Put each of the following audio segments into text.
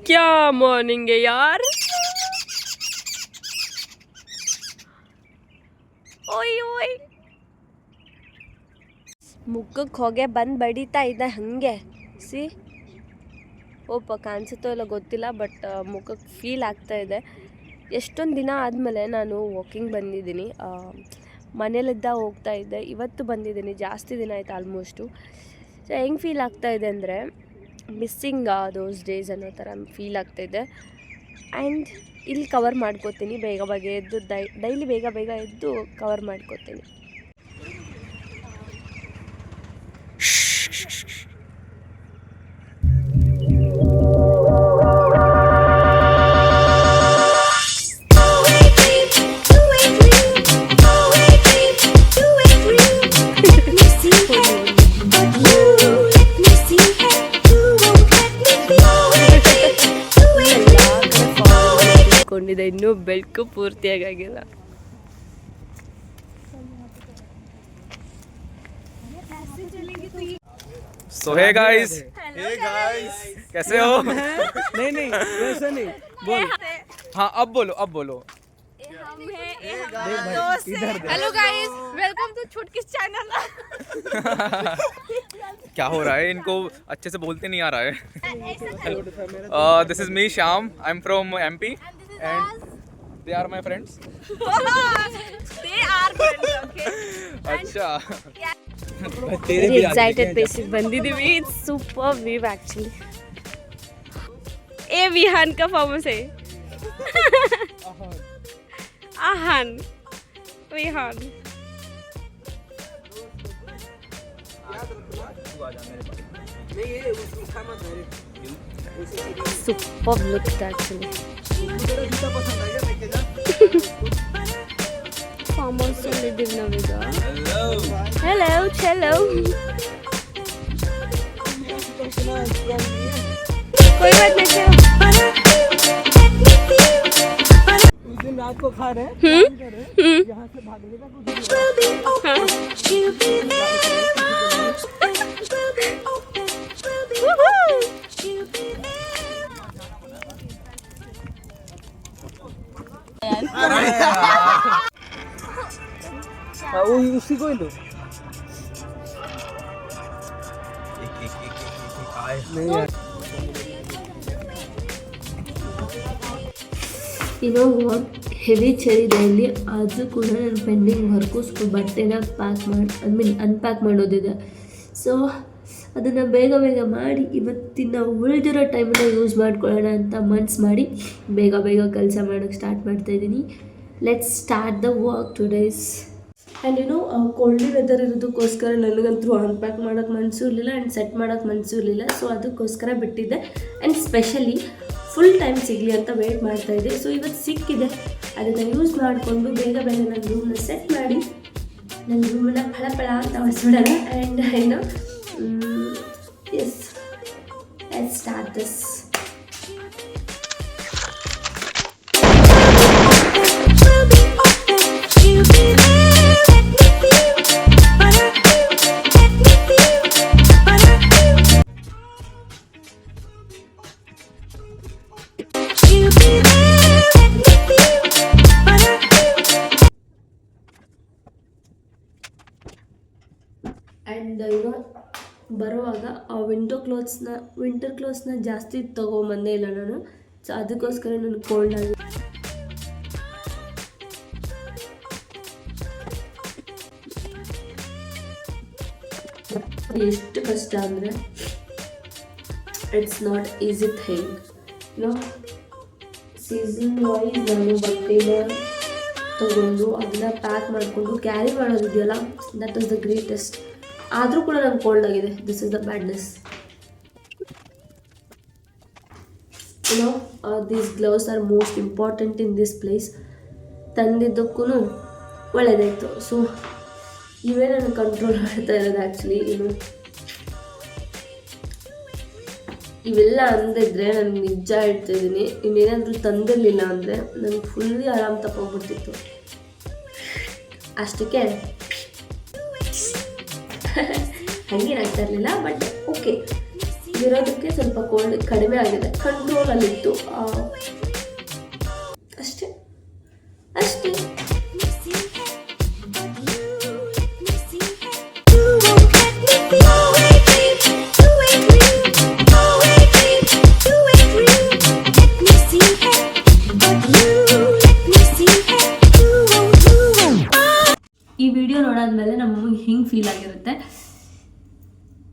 क्या मॉर्निंग है यार. ಓಯ್ ಓಯ್ ಮುಖಕ್ಕೆ ಹೊಗೆ ಬಂದು ಬಡಿತಾ ಇದೆ ಹಾಗೆ ಸಿ. ಓಪ ಕಾಣಿಸುತ್ತೋ ಇಲ್ಲ ಗೊತ್ತಿಲ್ಲ, ಬಟ್ ಮುಖಕ್ಕೆ ಫೀಲ್ ಆಗ್ತಾ ಇದೆ. ಎಷ್ಟೊಂದು ದಿನ ಆದಮೇಲೆ ನಾನು ವಾಕಿಂಗ್ ಬಂದಿದ್ದೀನಿ. ಮನೇಲಿದ್ದ ಹೋಗ್ತಾ ಇದ್ದೆ, ಇವತ್ತು ಬಂದಿದ್ದೀನಿ. ಜಾಸ್ತಿ ದಿನ ಆಯ್ತು ಆಲ್ಮೋಸ್ಟು. ಸೊ ಹೆಂಗೆ ಫೀಲ್ ಆಗ್ತಾ ಇದೆ ಅಂದರೆ ಮಿಸ್ಸಿಂಗ್ ದೋಸ್ ಡೇಸ್ ಅನ್ನೋ ಥರ ಫೀಲ್ ಆಗ್ತಾಯಿದೆ. ಆ್ಯಂಡ್ ಇಲ್ಲಿ ಕವರ್ ಮಾಡ್ಕೋತೀನಿ, ಬೇಗ ಬೇಗ ಎದ್ದು ಡೈಲಿ ಬೇಗ ಬೇಗ ಎದ್ದು ಕವರ್ ಮಾಡ್ಕೋತೀನಿ. ಇನ್ನೂ ಬೆಳಕು ಪೂರ್ತಿಯಾಗಿಲ್ಲ. So hey guys, कैसे हो? नहीं वैसा नहीं बोल. हाँ अब बोलो. Hello guys, welcome to Chutkis channel. क्या हो रहा है? इनको अच्छे से बोलते नहीं आ रहा है. This is me Shyam. I'm from MP and they are my friends. They are friends, okay. अच्छा. Very excited places ಬಂದಿದ್ದೀವಿ. It's super view actually. ए विहान का फॉर्म से Aahan Vihaan super look actually. Farm house ಅಲ್ಲಿ ಇದ್ದೀವಿ ನಾವೀಗ. ಹೆಲೋ ಚಲೋ. कोई बात नहीं चलो. उस दिन रात को खा रहे हैं यहाँ से भागने का कुछ वो उसी को ही लो. नहीं यार. You know what? ಹೆವಿ ಚಳಿದೆ ಇಲ್ಲಿ, ಆದರೂ ಕೂಡ ನಾನು ಪೆಂಡಿಂಗ್ ವರ್ಕು ಬಟ್ಟೆನ ಅನ್ಪ್ಯಾಕ್ ಮಾಡೋದಿದೆ. ಸೊ ಅದನ್ನು ಬೇಗ ಬೇಗ ಮಾಡಿ ಇವತ್ತಿನ ಉಳಿದಿರೋ ಟೈಮನ್ನ ಯೂಸ್ ಮಾಡ್ಕೊಳ್ಳೋಣ ಅಂತ ಮನ್ಸು ಮಾಡಿ ಬೇಗ ಬೇಗ ಕೆಲಸ ಮಾಡೋಕ್ಕೆ ಸ್ಟಾರ್ಟ್ ಮಾಡ್ತಾಯಿದ್ದೀನಿ. Let's start the work today's. And ಕೋಲ್ಡಿ ವೆದರ್ ಇರೋದಕ್ಕೋಸ್ಕರ ನನಗಂತೂ ಅನ್ಪ್ಯಾಕ್ ಮಾಡೋಕ್ಕೆ ಮನಸ್ಸು ಇರಲಿಲ್ಲ ಆ್ಯಂಡ್ ಸೆಟ್ ಮಾಡೋಕ್ಕೆ ಮನಸ್ಸು ಇರಲಿಲ್ಲ. ಸೊ ಅದಕ್ಕೋಸ್ಕರ ಬಿಟ್ಟಿದ್ದೆ. ಆ್ಯಂಡ್ ಸ್ಪೆಷಲಿ ಫುಲ್ ಟೈಮ್ ಸಿಗಲಿ ಅಂತ ವೇಟ್ ಮಾಡ್ತಾಯಿದ್ದೆ. ಸೊ ಇವತ್ತು ಸಿಕ್ಕಿದೆ, ಅದನ್ನು ಯೂಸ್ ಮಾಡಿಕೊಂಡು ಬೇಗ ಬೇಗ ನನ್ನ ರೂಮ್ನ ಸೆಟ್ ಮಾಡಿ ನನ್ನ ರೂಮನ್ನ ಫಳ ಅಂತ ಹೊಡಿಸ್ಬಿಡೋಣ. And yes let's start this. And ಬರುವಾಗ ಆ ವಿಂಟರ್ ಕ್ಲೋತ್ಸ್ನ ಜಾಸ್ತಿ ತೊಗೊಂಬಂದೇ ಇಲ್ಲ ನಾನು. ಸೊ ಅದಕ್ಕೋಸ್ಕರ ನನಗೆ ಕೋಲ್ಡ್ ಆಗಿದೆ. ಎಷ್ಟು ಕಷ್ಟ ಅಂದರೆ it's not easy thing. Season wise ನಾನು ಬಟ್ಟೆನ ತೊಗೊಂಡು ಅದನ್ನ ಪ್ಯಾಕ್ ಮಾಡಿಕೊಂಡು ಕ್ಯಾರಿ ಮಾಡೋದಿದೆಯಲ್ಲ, ದಟ್ ಇಸ್ ದ ಗ್ರೇಟೆಸ್ಟ್. ಆದರೂ ಕೂಡ ನಂಗೆ ಕೋಲ್ಡ್ ಆಗಿದೆ. This is the badness. These gloves are most important in this place. ತಂದಿದ್ದಕ್ಕೂ ಒಳ್ಳೆಯದಾಯಿತು. ಸೊ ಇವೇ ನಾನು ಕಂಟ್ರೋಲ್ ಮಾಡ್ತಾ ಇರೋದು ಆ್ಯಕ್ಚುಲಿ. ಇವೆಲ್ಲ ಅಂದಿದ್ರೆ ನಾನು ನಿಜ ಹೇಳ್ತಾಯಿದ್ದೀನಿ, ಇನ್ನೇನಾದರೂ ತಂದಿರಲಿಲ್ಲ ಅಂದರೆ ನನಗೆ ಫುಲ್ಲಿ ಆರಾಮ್ ತಗೊಂಡ್ಬಿಡ್ತಿತ್ತು. ಅಷ್ಟಕ್ಕೆ ಹಂಗೇನಾಗ್ತಾ ಇರಲಿಲ್ಲ, ಬಟ್ ಓಕೆ ಇರೋದಕ್ಕೆ ಸ್ವಲ್ಪ ಕೋಲ್ಡ್ ಕಡಿಮೆ ಆಗಿದೆ, ಕಂಟ್ರೋಲಲ್ಲಿತ್ತು ಅಷ್ಟೇ ಅಷ್ಟೇ. ಈ ವಿಡಿಯೋ ನೋಡಾದ್ಮೇಲೆ ನಮಗೆ ಹಿಂಗೆ ಫೀಲ್ ಆಗಿರುತ್ತೆ,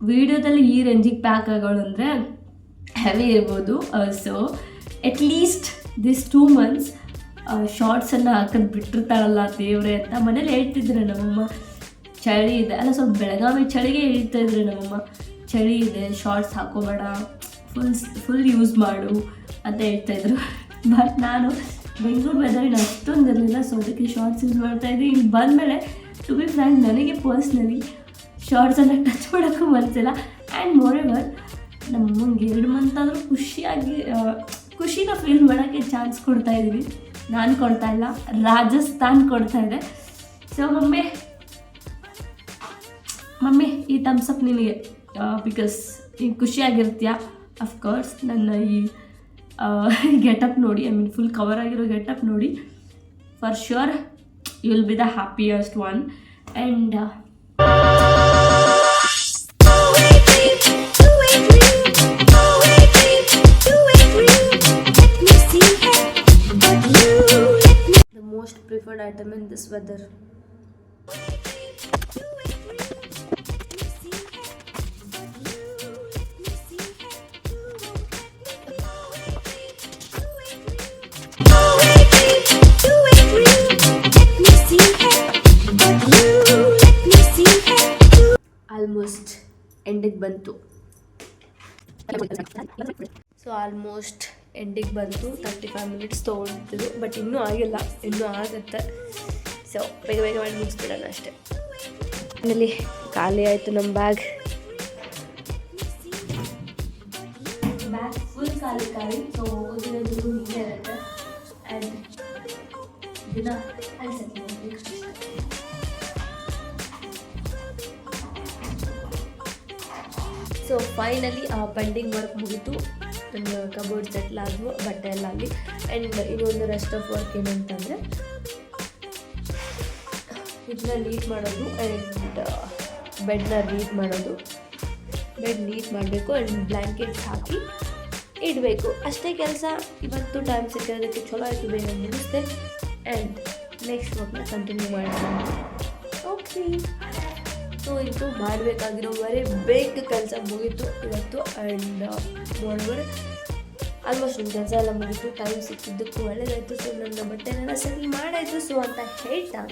ವಿಡಿಯೋದಲ್ಲಿ ಈ ರೇಂಜಿಗೆ ಪ್ಯಾಕ್ ಆಗೋಳು ಅಂದರೆ ಹೆವಿ ಇರ್ಬೋದು. ಸೊ ಅಟ್ಲೀಸ್ಟ್ ದಿಸ್ 2 months ಶಾರ್ಟ್ಸನ್ನು ಹಾಕೊಂಡು ಬಿಟ್ಟಿರ್ತಾಳಲ್ಲ ದೇವ್ರೆ ಅಂತ ಮನೇಲಿ ಹೇಳ್ತಿದ್ರು ನಮ್ಮಮ್ಮ. ಚಳಿ ಇದೆ ಅಲ್ಲ, ಸ್ವಲ್ಪ ಬೆಳಗಾವಿ ಚಳಿಗೆ ಹೇಳ್ತಾಯಿದ್ರು ನಮ್ಮಮ್ಮ, ಚಳಿ ಇದೆ ಶಾರ್ಟ್ಸ್ ಹಾಕೋಬೇಡ, ಫುಲ್ ಯೂಸ್ ಮಾಡು ಅಂತ ಹೇಳ್ತಾಯಿದ್ರು. ಬಟ್ ನಾನು ಬೆಂಗಳೂರು ವೆದರಿನ ಅಷ್ಟೊಂದು ಇರಲಿಲ್ಲ, ಸೊ ಅದಕ್ಕೆ ಶಾರ್ಟ್ಸ್ ಯೂಸ್ ಮಾಡ್ತಾಯಿದ್ದೆ. ಇಲ್ಲಿ ಬಂದಮೇಲೆ ಟು ಬಿ ಫ್ರ್ಯಾಂಕ್ ನನಗೆ ಪರ್ಸ್ನಲಿ ಶಾರ್ಟ್ಸನ್ನು ಟಚ್ ಮಾಡೋಕ್ಕೂ ಮನಸ್ಸಿಲ್ಲ. ಆ್ಯಂಡ್ ಮೋರೆವರ್ ನಮ್ಮಂಗೆ 2 month ಆದರೂ ಖುಷಿನ ಫೀಲ್ ಮಾಡೋಕ್ಕೆ ಚಾನ್ಸ್ ಕೊಡ್ತಾಯಿದ್ದೀವಿ. ನಾನು ಕೊಡ್ತಾ ಇಲ್ಲ, ರಾಜಸ್ಥಾನ್ ಕೊಡ್ತಾ ಇದೆ. ಸೊ ಮಮ್ಮಿ ಈ ಥಮ್ಸಪ್ ನಿನಗೆ, ಬಿಕಾಸ್ ಈಗ ಖುಷಿಯಾಗಿರ್ತೀಯ. ಅಫ್ಕೋರ್ಸ್ ನನ್ನ ಈ ಗೆಟಪ್ ನೋಡಿ, ಐ ಮೀನ್ ಫುಲ್ ಕವರ್ ಆಗಿರೋ ಗೆಟಪ್ ನೋಡಿ, for sure you will be the happiest one. And the most preferred item in this weather. Almost ಎಂಡಿಗೆ ಬಂತು. ಸೊ ಆಲ್ಮೋಸ್ಟ್ ಎಂಡಿಗೆ ಬಂತು. 35 minutes ತೊಗೊಳ್ತಿದ್ದು, ಬಟ್ ಇನ್ನೂ ಆಗಿಲ್ಲ, ಇನ್ನೂ ಆಗುತ್ತೆ. ಸೊ ಬೇಗ ಮಾಡಿ ಮುಗಿಸ್ಬಿಡೋಣ ಅಷ್ಟೇ. ಆಮೇಲೆ ಖಾಲಿ ಆಯಿತು ನಮ್ಮ ಬ್ಯಾಗ್ ಫುಲ್ ಖಾಲಿ. ಸೊ ಹೋಗೋದಿನ ಹಿಂಗೆ ಇರುತ್ತೆ. ಆ್ಯಂಡ್ ದಿನ ಅನ್ಸುತ್ತೆ. ಸೊ ಫೈನಲಿ ಪೆಂಡಿಂಗ್ ವರ್ಕ್ ಮುಗಿತು, ನನ್ನ ಕಬೋರ್ಡ್ ಸೆಟ್ಲ್ ಆದವು, ಬಟ್ಟೆ ಎಲ್ಲ ಅಲ್ಲಿ. ಆ್ಯಂಡ್ ಇನ್ನೊಂದು ರೆಸ್ಟ್ ಆಫ್ ವರ್ಕ್ ಏನಂತಂದರೆ ಇದನ್ನ ನೀಟ್ ಮಾಡೋದು ಆ್ಯಂಡ್ ಬೆಡ್ನ ನೀಟ್ ಮಾಡೋದು. ಬೆಡ್ ನೀಟ್ ಮಾಡಬೇಕು ಆ್ಯಂಡ್ ಬ್ಲ್ಯಾಂಕೆಟ್ಸ್ ಹಾಕಿ ಇಡಬೇಕು. ಅಷ್ಟೇ ಕೆಲಸ. ಇವತ್ತು ಟೈಮ್ ಸಿಕ್ಕಿರೋದಕ್ಕೆ ಚಲೋ ಆಯಿತು, ಬೇಗ ಮುಗಿಸ್ದೆ. ಆ್ಯಂಡ್ ನೆಕ್ಸ್ಟ್ ವರ್ಕ್ನ ಕಂಟಿನ್ಯೂ ಮಾಡೋಣ. ಓಕೆ, ಸೊ ಇದು ಮಾಡಬೇಕಾಗಿರೋ ಬೇಗ ಕೆಲಸ ಮುಗೀತು ಇವತ್ತು. ಆ್ಯಂಡ್ ಮೋರ್ವರ್ ಆಲ್ಮೋಸ್ಟ್ ನನ್ನ ಕೆಲಸ ಎಲ್ಲ ಮುಗೀತು. ಟೈಮ್ ಸಿಕ್ಕಿದ್ದಕ್ಕೂ ಒಳ್ಳೆಯದಾಯಿತು. ಸೊ ನನ್ನ ಬಟ್ಟೆನೆಲ್ಲ ಸರಿ ಮಾಡಾಯಿತು. ಸೊ ಅಂತ ಹೇಳ್ತಾ